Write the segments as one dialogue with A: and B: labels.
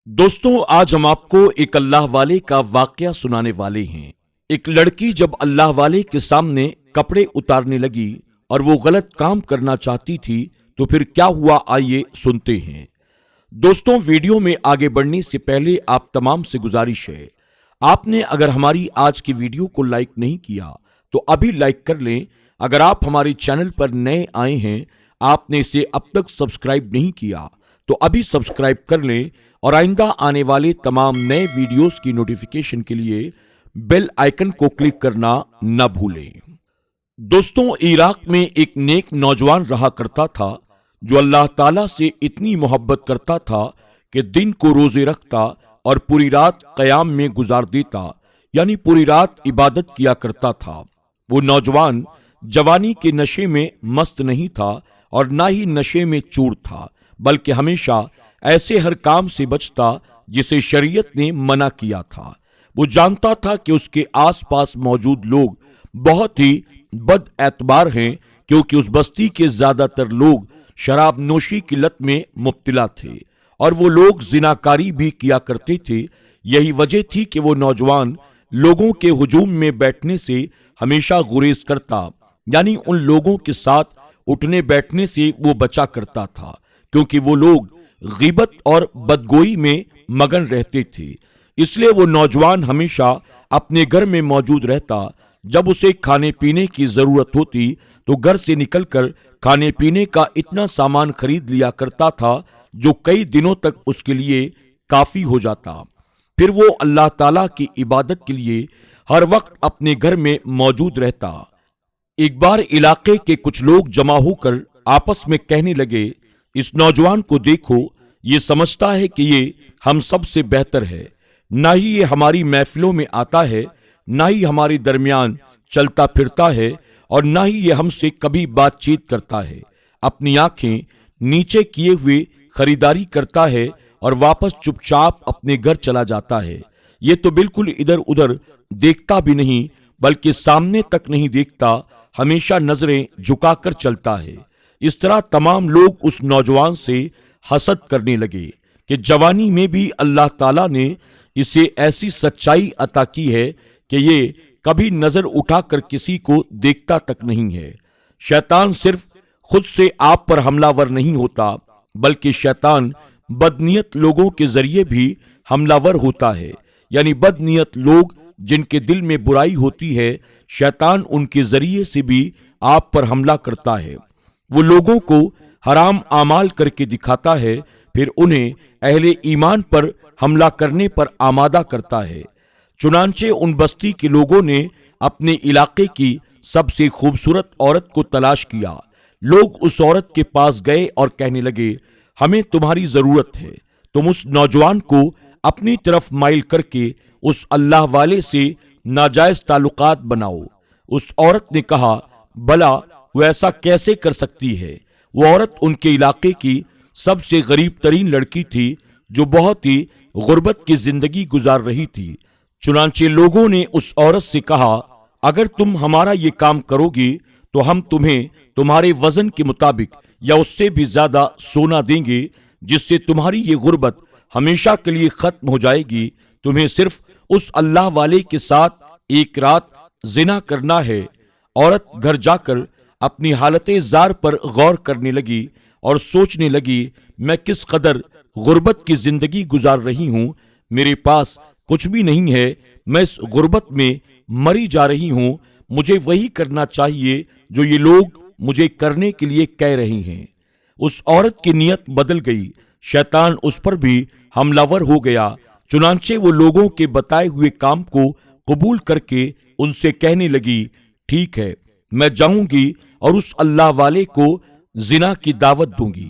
A: दोस्तों, आज हम आपको एक अल्लाह वाले का वाकया सुनाने वाले हैं। एक लड़की जब अल्लाह वाले के सामने कपड़े उतारने लगी और वो गलत काम करना चाहती थी, तो फिर क्या हुआ, आइए सुनते हैं। दोस्तों, वीडियो में आगे बढ़ने से पहले आप तमाम से गुजारिश है, आपने अगर हमारी आज की वीडियो को लाइक नहीं किया तो अभी लाइक कर लें। अगर आप हमारे चैनल पर नए आए हैं, आपने इसे अब तक सब्सक्राइब नहीं किया तो अभी सब्सक्राइब कर लें और आइंदा आने वाले तमाम नए वीडियोस की नोटिफिकेशन के लिए बेल आइकन को क्लिक करना न भूलें। दोस्तों, इराक में एक नेक नौजवान रहा करता था जो अल्लाह ताला से इतनी मोहब्बत करता था कि दिन को रोजे रखता और पूरी रात क़याम में गुजार देता, यानी पूरी रात इबादत किया करता था। वो नौजवान जवानी के नशे में मस्त नहीं था और ना ही नशे में चूर था, बल्कि हमेशा ऐसे हर काम से बचता जिसे शरीयत ने मना किया था। वो जानता था कि उसके आसपास मौजूद लोग बहुत ही बद एतबार हैं, क्योंकि उस बस्ती के ज्यादातर लोग शराब नोशी की लत में मुब्तला थे और वो लोग जिनाकारी भी किया करते थे। यही वजह थी कि वो नौजवान लोगों के हुजूम में बैठने से हमेशा गुरेज करता, यानी उन लोगों के साथ उठने बैठने से वो बचा करता था, क्योंकि वो लोग ग़ीबत और बदगोई में मगन रहते थे। इसलिए वो नौजवान हमेशा अपने घर में मौजूद रहता। जब उसे खाने पीने की जरूरत होती तो घर से निकलकर खाने पीने का इतना सामान खरीद लिया करता था जो कई दिनों तक उसके लिए काफी हो जाता। फिर वो अल्लाह ताला की इबादत के लिए हर वक्त अपने घर में मौजूद रहता। एक बार इलाके के कुछ लोग जमा होकर आपस में कहने लगे, इस नौजवान को देखो, ये समझता है कि ये हम सब से बेहतर है। ना ही ये हमारी महफिलों में आता है, ना ही हमारे दरमियान चलता फिरता है और ना ही ये हमसे कभी बातचीत करता है। अपनी आंखें नीचे किए हुए खरीदारी करता है और वापस चुपचाप अपने घर चला जाता है। ये तो बिल्कुल इधर उधर देखता भी नहीं, बल्कि सामने तक नहीं देखता, हमेशा नजरें झुकाकर चलता है। इस तरह तमाम लोग उस नौजवान से हसद करने लगे कि जवानी में भी अल्लाह ताला ने इसे ऐसी सच्चाई अता की है कि ये कभी नजर उठाकर किसी को देखता तक नहीं है। शैतान सिर्फ खुद से आप पर हमलावर नहीं होता, बल्कि शैतान बदनीयत लोगों के जरिए भी हमलावर होता है। यानी बदनीयत लोग जिनके दिल में बुराई होती है, शैतान उनके जरिए से भी आप पर हमला करता है। वो लोगों को हराम आमाल करके दिखाता है, फिर उन्हें अहले ईमान पर हमला करने पर आमादा करता है। चुनांचे उन बस्ती के लोगों ने अपने इलाके की सबसे खूबसूरत औरत को तलाश किया। लोग उस औरत के पास गए और कहने लगे, हमें तुम्हारी जरूरत है, तुम उस नौजवान को अपनी तरफ माइल करके उस अल्लाह वाले से नाजायज ताल्लुकात बनाओ। उस औरत ने कहा, भला वो ऐसा कैसे कर सकती है? वो औरत उनके इलाके की सबसे गरीब तरीन लड़की थी जो बहुत ही गुर्बत की जिंदगी गुजार रही थी। चुनांचे लोगों ने उस औरत से कहा, अगर तुम हमारा ये काम करोगी तो हम तुम्हें तुम्हारे वजन के मुताबिक या उससे भी ज्यादा सोना देंगे, जिससे तुम्हारी ये गुर्बत हमेशा के लिए खत्म हो जाएगी। तुम्हें सिर्फ उस अल्लाह वाले के साथ एक रात जिना करना है। औरत घर जाकर अपनी हालते जार पर गौर करने लगी और सोचने लगी, मैं किस कदर गुर्बत की जिंदगी गुजार रही हूं, मेरे पास कुछ भी नहीं है, मैं इस गुर्बत में मरी जा रही हूं। मुझे वही करना चाहिए जो ये लोग मुझे करने के लिए कह रही हैं। उस औरत की नीयत बदल गई, शैतान उस पर भी हमलावर हो गया। चुनांचे वो लोगों के बताए हुए काम को कबूल करके उनसे कहने लगी, ठीक है, मैं जाऊंगी और उस अल्लाह वाले को जिना की दावत दूंगी।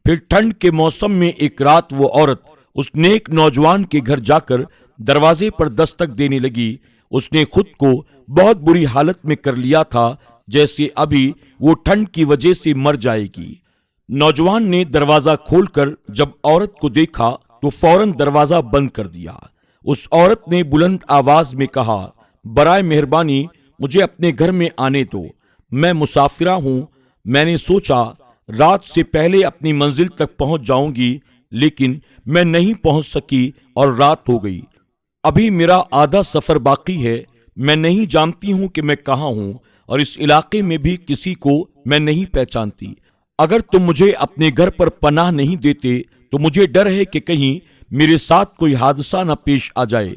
A: फिर ठंड के मौसम में एक रात वो औरत उस नेक नौजवान के घर जाकर दरवाजे पर दस्तक देने लगी। उसने खुद को बहुत बुरी हालत में कर लिया था, जैसे अभी वो ठंड की वजह से मर जाएगी। नौजवान ने दरवाजा खोलकर जब औरत को देखा तो फौरन दरवाजा बंद कर दिया। उस औरत ने बुलंद आवाज में कहा, बराए मेहरबानी मुझे अपने घर में आने दो, मैं मुसाफिरा हूं। मैंने सोचा रात से पहले अपनी मंजिल तक पहुंच जाऊंगी, لیکن میں نہیں پہنچ سکی اور رات ہو گئی۔ ابھی میرا آدھا سفر باقی ہے۔ میں نہیں جانتی ہوں کہ میں کہاں ہوں اور اس علاقے میں بھی کسی کو میں نہیں پہچانتی۔ اگر تم مجھے اپنے گھر پر پناہ نہیں دیتے تو مجھے ڈر ہے کہ کہیں میرے ساتھ کوئی حادثہ نہ پیش آ جائے۔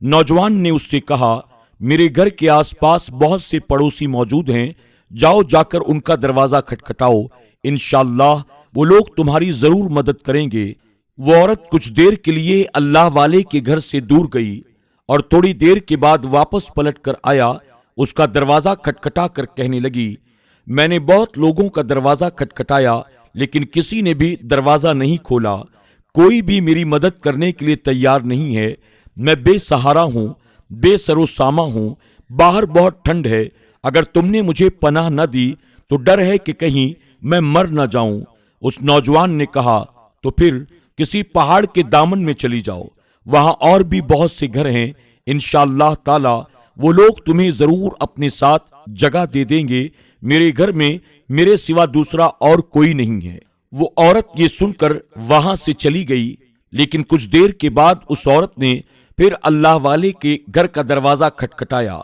A: نوجوان نے اس سے کہا، میرے گھر کے آس پاس بہت سے پڑوسی موجود ہیں، جاؤ جا کر ان کا دروازہ کھٹکھٹاؤ، انشاءاللہ وہ لوگ تمہاری ضرور مدد کریں گے۔ وہ عورت کچھ دیر کے لیے اللہ والے کے گھر سے دور گئی اور تھوڑی دیر کے بعد واپس پلٹ کر آیا۔ اس کا دروازہ کھٹکھٹا کر کہنے لگی، میں نے بہت لوگوں کا دروازہ کھٹکھٹایا لیکن کسی نے بھی دروازہ نہیں کھولا، کوئی بھی میری مدد کرنے کے لیے تیار نہیں ہے۔ میں بے سہارا ہوں، بے سر و ساماں ہوں، باہر بہت ٹھنڈ ہے، اگر تم نے مجھے پناہ نہ دی تو ڈر ہے کہ کہیں میں مر نہ جاؤں۔ اس نوجوان نے کہا، تو پھر کسی پہاڑ کے دامن میں چلی جاؤ، وہاں اور بھی بہت سے گھر ہیں، انشاءاللہ تعالی وہ لوگ تمہیں ضرور اپنے ساتھ جگہ دے دیں گے، میرے گھر میں میرے سوا دوسرا اور کوئی نہیں ہے۔ وہ عورت یہ سن کر وہاں سے چلی گئی، لیکن کچھ دیر کے بعد اس عورت نے پھر اللہ والے کے گھر کا دروازہ کھٹکھٹایا۔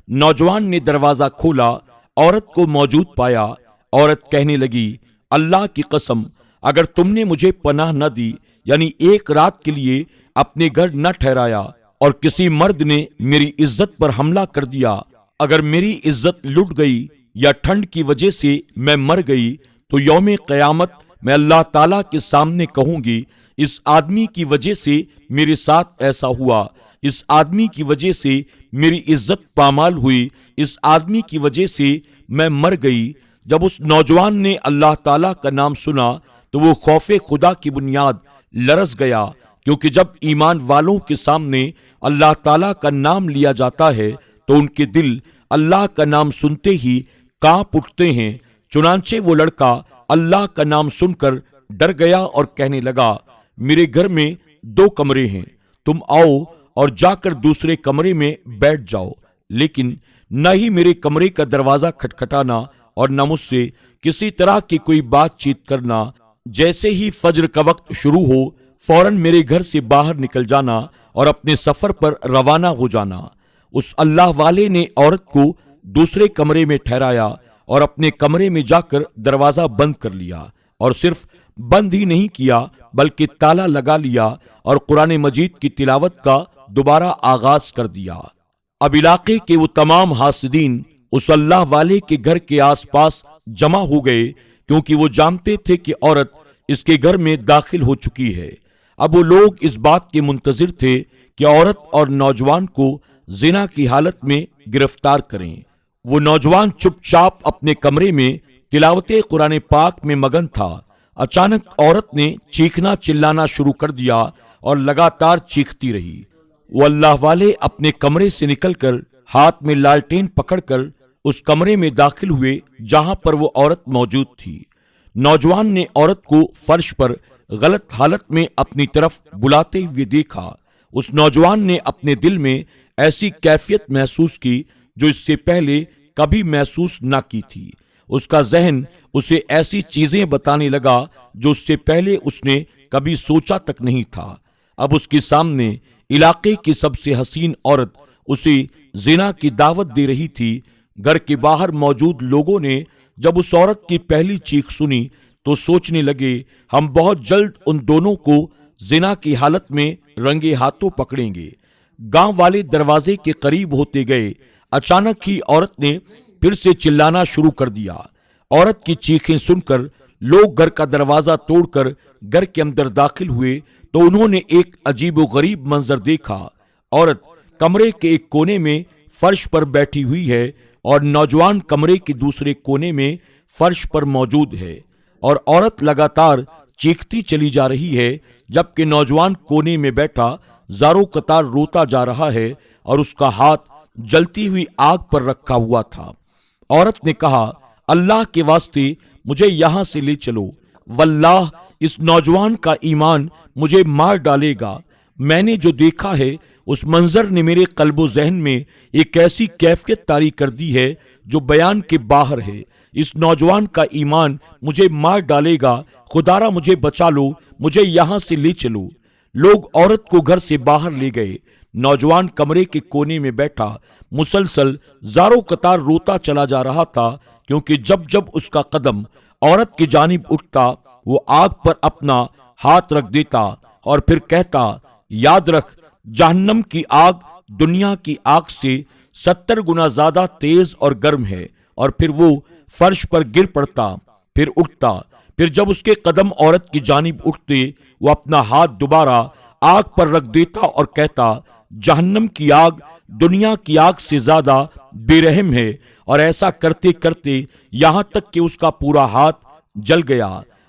A: نوجوان نے دروازہ کھولا، عورت کو موجود پایا۔ عورت کہنے لگی، اللہ کی قسم اگر تم نے مجھے پناہ نہ دی، یعنی ایک رات کے لیے اپنے گھر نہ ٹھہرایا اور کسی مرد نے میری عزت پر حملہ کر دیا، اگر میری عزت لٹ گئی یا ٹھنڈ کی وجہ سے میں مر گئی تو یوم قیامت میں اللہ تعالیٰ کے سامنے کہوں گی، اس آدمی کی وجہ سے میرے ساتھ ایسا ہوا، اس آدمی کی وجہ سے میری عزت پامال ہوئی، اس آدمی کی وجہ سے میں مر گئی۔ جب اس نوجوان نے اللہ تعالیٰ کا نام سنا تو وہ خوف خدا کی بنیاد لرز گیا، کیونکہ جب ایمان والوں کے سامنے اللہ تعالیٰ کا نام لیا جاتا ہے تو ان کے دل اللہ کا نام سنتے ہی کانپ اٹھتے ہیں۔ چنانچہ وہ لڑکا اللہ کا نام سن کر ڈر گیا اور کہنے لگا، میرے گھر میں 2 کمرے ہیں، تم آؤ اور جا کر دوسرے کمرے میں بیٹھ جاؤ، لیکن نہ ہی میرے کمرے کا دروازہ کھٹکھٹانا اور نہ مجھ سے کسی طرح کی کوئی بات چیت کرنا۔ جیسے ہی فجر کا وقت شروع ہو فوراً میرے گھر سے باہر نکل جانا اور اپنے سفر پر روانہ ہو جانا۔ اس اللہ والے نے عورت کو دوسرے کمرے میں ٹھہرایا اور اپنے کمرے میں جا کر دروازہ بند کر لیا، اور صرف بند ہی نہیں کیا بلکہ تالا لگا لیا اور قرآن مجید کی تلاوت کا دوبارہ آغاز کر دیا۔ اب علاقے کے وہ تمام حاسدین اس اللہ والے کے گھر کے آس پاس جمع ہو گئے، کیونکہ وہ جانتے تھے کہ عورت اس کے گھر میں داخل ہو چکی ہے۔ اب وہ لوگ اس بات کے منتظر تھے کہ عورت اور نوجوان کو زنا کی حالت میں گرفتار کریں۔ وہ نوجوان چپ چاپ اپنے کمرے میں تلاوت قرآن پاک میں مگن تھا۔ اچانک عورت نے چیخنا چلانا شروع کر دیا اور لگاتار چیختی رہی۔ وہ اللہ والے اپنے کمرے سے نکل کر ہاتھ میں لالٹین پکڑ کر اس کمرے میں داخل ہوئے جہاں پر وہ عورت موجود تھی۔ نوجوان نے عورت کو فرش پر غلط حالت میں اپنی طرف بلاتے ہوئے دیکھا۔ اس نوجوان نے اپنے دل میں ایسی کیفیت محسوس کی جو اس سے پہلے کبھی محسوس نہ کی تھی۔ اس کا ذہن اسے ایسی چیزیں بتانے لگا جو اس سے پہلے اس نے کبھی سوچا تک نہیں تھا۔ اب اس کے سامنے علاقے کی سب سے حسین عورت اسے زنا کی دعوت دے رہی تھی۔ گھر کے باہر موجود لوگوں نے جب اس عورت کی پہلی چیخ سنی تو سوچنے لگے، ہم بہت جلد ان دونوں کو زنا کی حالت میں رنگے ہاتھوں پکڑیں گے۔ گاؤں والے دروازے کے قریب ہوتے گئے۔ اچانک ہی عورت نے پھر سے چلانا شروع کر دیا۔ عورت کی چیخیں سن کر لوگ گھر کا دروازہ توڑ کر گھر کے اندر داخل ہوئے تو انہوں نے ایک عجیب و غریب منظر دیکھا۔ عورت کمرے کے ایک کونے میں فرش پر بیٹھی ہوئی ہے اور نوجوان کمرے کے دوسرے کونے میں فرش پر موجود ہے، اور عورت لگاتار چیختی چلی جا رہی ہے جبکہ نوجوان کونے میں بیٹھا زاروں قطار روتا جا رہا ہے اور اس کا ہاتھ جلتی ہوئی آگ پر رکھا ہوا تھا۔ عورت نے کہا، اللہ کے واسطے مجھے یہاں سے لے چلو، واللہ اس نوجوان کا ایمان مجھے مار ڈالے گا۔ میں نے جو دیکھا ہے اس منظر نے میرے قلب و ذہن میں ایک ایسی کیفیت طاری کر دی ہے جو بیان کے باہر ہے۔ इस नौजवान का ईमान मुझे मार डालेगा, खुदारा मुझे बचा लो, मुझे यहां से ले चलो। लोग औरत को घर से बाहर ले गए। नौजवान कमरे के कोने में बैठा मुसलसल जारो कतार रोता चला जा रहा था, क्योंकि जब जब उसका कदम औरत की जानिब उठता वो आग पर अपना हाथ रख देता और फिर कहता, याद रख, जहन्नम की आग दुनिया की आग से 70 गुना ज्यादा तेज और गर्म है। और फिर वो फर्श पर गिर पड़ता, फिर उठता। फिर जब उसके कदम औरत की जानिब उठते वो अपना हाथ दोबारा आग पर रख देता और कहता, जहन्नम की आग दुनिया की आग से ज्यादा बेरहम है। और ऐसा करते करते यहां तक कि उसका पूरा हाथ जल गया।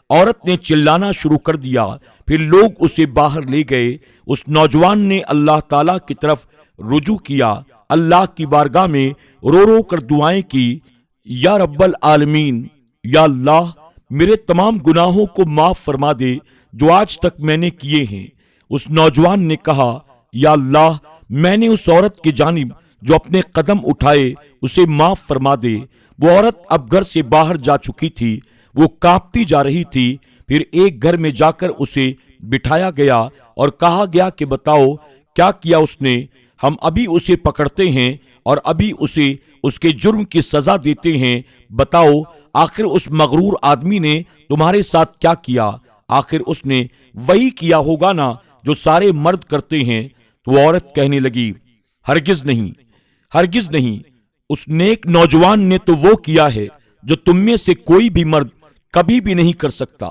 A: औरत ने चिल्लाना शुरू कर दिया। फिर लोग उसे बाहर ले गए। उस नौजवान ने अल्लाह ताला की तरफ रुजू किया, अल्लाह की बारगाह में रो रो कर दुआएं की, या रब्बल आलमीन, या अल्लाह मेरे तमाम गुनाहों को माफ फरमा दे जो आज तक मैंने किए हैं। उस नौजवान ने कहा, या अल्लाह मैंने उस औरत की जानिब जो अपने कदम उठाए उसे माफ फरमा दे। वो औरत अब घर से बाहर जा चुकी थी, वो कांपती जा रही थी। फिर एक घर में जाकर उसे बिठाया गया और कहा गया कि बताओ क्या किया उसने। हम अभी उसे पकड़ते हैं और अभी उसे उसके जुर्म की सजा देते हैं। बताओ आखिर उस मगरूर आदमी ने तुम्हारे साथ क्या किया। आखिर उसने वही किया होगा ना जो सारे मर्द करते हैं। तो वो औरत कहने लगी, हरगिज नहीं, हरगिज नहीं। उस नेक नौजवान ने तो वो किया है जो तुम में से कोई भी मर्द कभी भी नहीं कर सकता।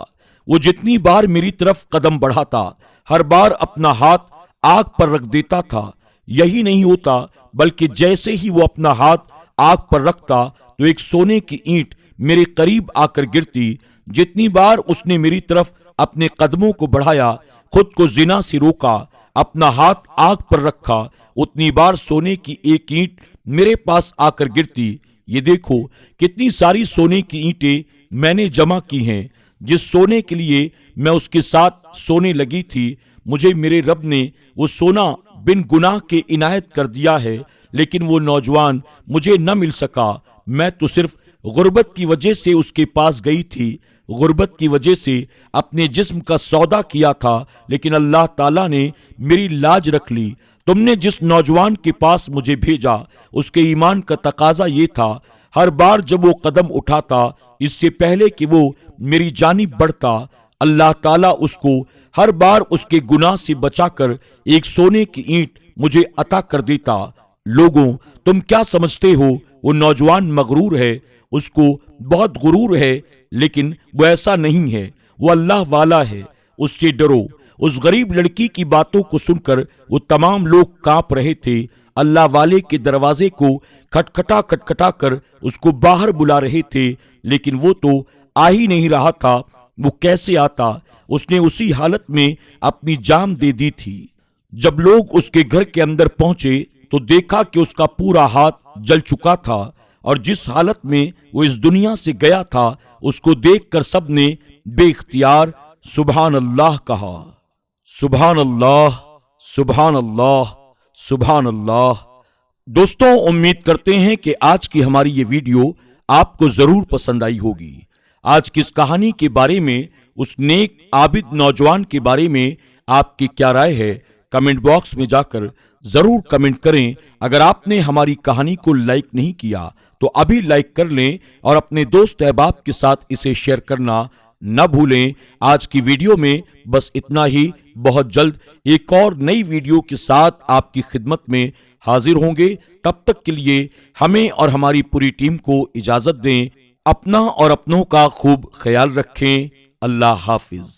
A: वो जितनी बार मेरी तरफ कदम बढ़ाता हर बार अपना हाथ आग पर रख देता था। यही नहीं होता बल्कि जैसे ही वो अपना हाथ आग पर रखता तो एक सोने की ईंट मेरे करीब आकर गिरती। जितनी बार उसने मेरी तरफ अपने कदमों को बढ़ाया, खुद को जिना से रोका, अपना हाथ आग पर रखा, उतनी बार सोने की एक ईंट मेरे पास आकर गिरती। ये देखो कितनी सारी सोने की ईंटें मैंने जमा की हैं। जिस सोने के लिए मैं उसके साथ सोने लगी थी, मुझे मेरे रब ने वो सोना बिन गुनाह के इनायत कर दिया है। लेकिन वो नौजवान मुझे न मिल सका। मैं तो सिर्फ गुर्बत की वजह से उसके पास गई थी, गुर्बत की वजह से अपने जिस्म का सौदा किया था, लेकिन अल्लाह ताला ने मेरी लाज रख ली। तुमने जिस नौजवान के पास मुझे भेजा उसके ईमान का तकाजा ये था, हर बार जब वो कदम उठाता इससे पहले कि वो मेरी जानिब बढ़ता, अल्लाह ताला उसको हर बार उसके गुनाह से बचाकर एक सोने की ईंट मुझे अता कर देता। लोगों, तुम क्या समझते हो वो नौजवान मगरूर है, उसको बहुत गुरूर है, लेकिन वो ऐसा नहीं है। वो अल्लाह वाला है, उससे डरो। उस गरीब लड़की की बातों को सुनकर वो तमाम लोग कांप रहे थे। अल्लाह वाले के दरवाजे को खटखटा खटखटा कर उसको बाहर बुला रहे थे, लेकिन वो तो आ ही नहीं रहा था। वो कैसे आता? उसने उसी हालत में अपनी जान दे दी थी। जब लोग उसके घर के अंदर पहुंचे तो देखा कि उसका पूरा हाथ जल चुका था और जिस हालत में वो इस दुनिया से गया था उसको देखकर सबने बेइख्तियार सुभान अल्लाह कहा। सुभान अल्लाह, सुभान अल्लाह, सुभान अल्लाह। दोस्तों, उम्मीद करते हैं कि आज की हमारी ये वीडियो आपको जरूर पसंद आई होगी। आज की इस कहानी के बारे में, उस नेक आबिद नौजवान के बारे में आपकी क्या राय है, कमेंट बॉक्स में जाकर जरूर कमेंट करें। अगर आपने हमारी कहानी को लाइक नहीं किया तो अभी लाइक कर लें और अपने दोस्त अहबाब के साथ इसे शेयर करना न भूलें। आज की वीडियो में बस इतना ही। बहुत जल्द एक और नई वीडियो के साथ आपकी खिदमत में हाजिर होंगे। तब तक के लिए हमें और हमारी पूरी टीम को इजाजत दें। अपना और अपनों का खूब ख्याल रखें। अल्लाह हाफिज।